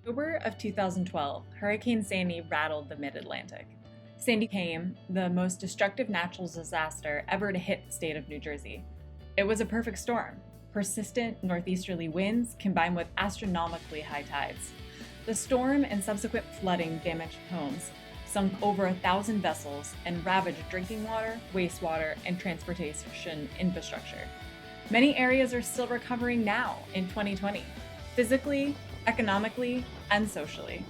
October of 2012, Hurricane Sandy rattled the Mid-Atlantic. Sandy became the most destructive natural disaster ever to hit the state of New Jersey. It was a perfect storm. Persistent northeasterly winds combined with astronomically high tides. The storm and subsequent flooding damaged homes, sunk over 1,000 vessels, and ravaged drinking water, wastewater, and transportation infrastructure. Many areas are still recovering now in 2020, physically, economically, and socially.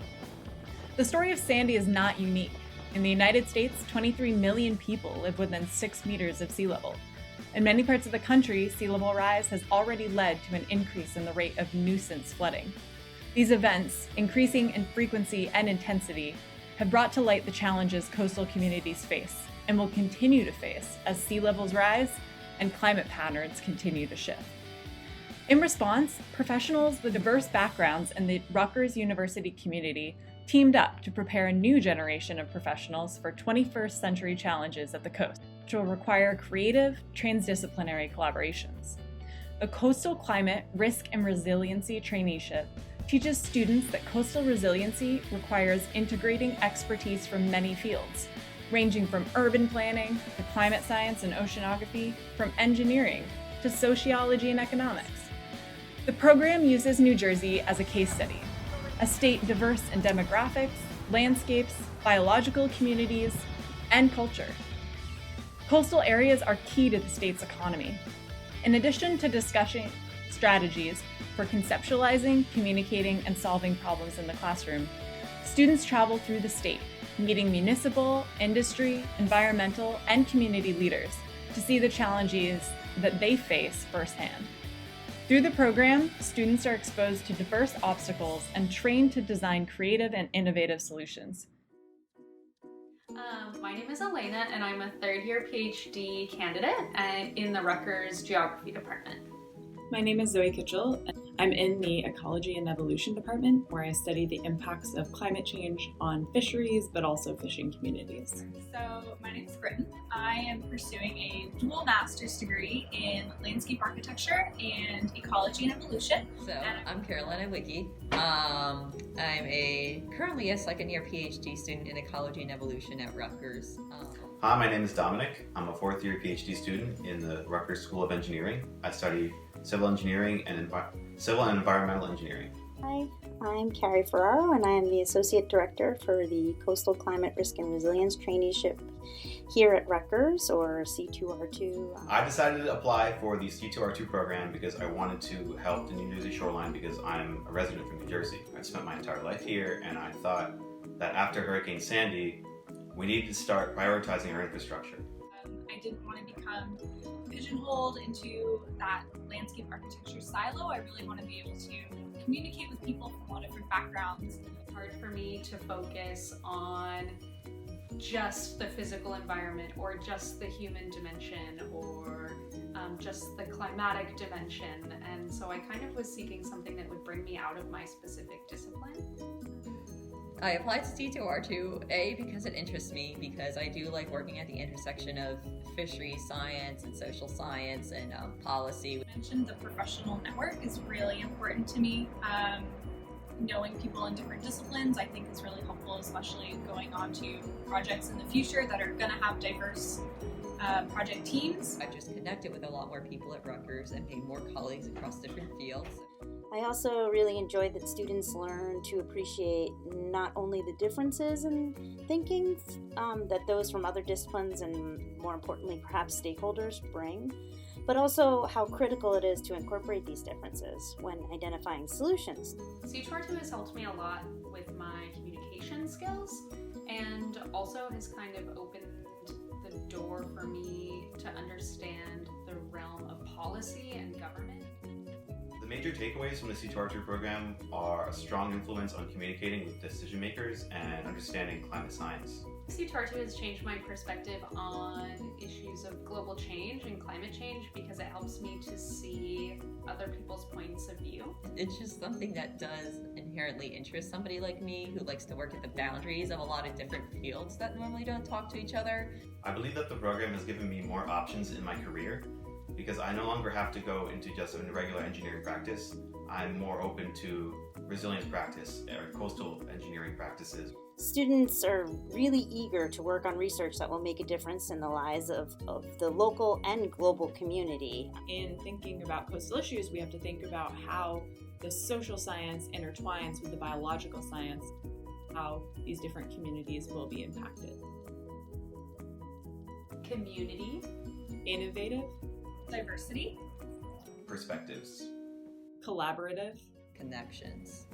The story of Sandy is not unique. In the United States, 23 million people live within 6 meters of sea level. In many parts of the country, sea level rise has already led to an increase in the rate of nuisance flooding. These events, increasing in frequency and intensity, have brought to light the challenges coastal communities face and will continue to face as sea levels rise and climate patterns continue to shift. In response, professionals with diverse backgrounds in the Rutgers University community teamed up to prepare a new generation of professionals for 21st century challenges at the coast, which will require creative, transdisciplinary collaborations. The Coastal Climate Risk and Resiliency Traineeship teaches students that coastal resiliency requires integrating expertise from many fields, ranging from urban planning to climate science and oceanography, from engineering to sociology and economics. The program uses New Jersey as a case study, a state diverse in demographics, landscapes, biological communities, and culture. Coastal areas are key to the state's economy. In addition to discussing strategies for conceptualizing, communicating, and solving problems in the classroom, students travel through the state, meeting municipal, industry, environmental, and community leaders to see the challenges that they face firsthand. Through the program, students are exposed to diverse obstacles and trained to design creative and innovative solutions. My name is Alana, and I'm a third-year PhD candidate in the Rutgers Geography Department. My name is Zoë Kitchel, and I'm in the Ecology and Evolution department, where I study the impacts of climate change on fisheries, but also fishing communities. So my name is Britton. I am pursuing a dual master's degree in landscape architecture and ecology and evolution. So I'm Carolina Wicki. I'm currently a second-year PhD student in ecology and evolution at Rutgers. Hi, my name is Dominic. I'm a fourth-year PhD student in the Rutgers School of Engineering. I study civil engineering and civil and environmental engineering. Hi, I'm Carrie and I am the Associate Director for the Coastal Climate Risk and Resilience Traineeship here at Rutgers, or C2R2. I decided to apply for the C2R2 program because I wanted to help the New Jersey shoreline because I'm a resident from New Jersey. I've spent my entire life here, and I thought that after Hurricane Sandy, we needed to start prioritizing our infrastructure. I didn't want to become pigeonholed into that landscape architecture silo. I really want to be able to communicate with people from all different backgrounds. It's hard for me to focus on just the physical environment or just the human dimension or just the climatic dimension, and so I kind of was seeking something that would bring me out of my specific discipline. I applied to C2R2 because it interests me, because I do like working at the intersection of fishery science and social science and policy. I mentioned the professional network is really important to me. Knowing people in different disciplines I think is really helpful, especially going on to projects in the future that are going to have diverse project teams. I've just connected with a lot more people at Rutgers and made more colleagues across different fields. I also really enjoyed that students learn to appreciate not only the differences in thinking that those from other disciplines and, more importantly, perhaps stakeholders bring, but also how critical it is to incorporate these differences when identifying solutions. C2R2 has helped me a lot with my communication skills, and also has kind of opened the door for me to understand the realm of policy and government. The major takeaways from the C2R2 program are a strong influence on communicating with decision makers and understanding climate science. C2R2 has changed my perspective on issues of global change and climate change because it helps me to see other people's points of view. It's just something that does inherently interest somebody like me who likes to work at the boundaries of a lot of different fields that normally don't talk to each other. I believe that the program has given me more options in my career because I no longer have to go into just a regular engineering practice. I'm more open to resilience practice or coastal engineering practices. Students are really eager to work on research that will make a difference in the lives of the local and global community. In thinking about coastal issues, we have to think about how the social science intertwines with the biological science, how these different communities will be impacted. Community, Innovative, Diversity, Perspectives. collaborative, Connections.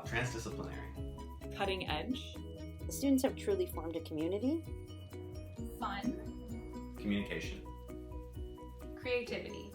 Transdisciplinary. cutting edge, The students have truly formed a community. fun, Communication. creativity,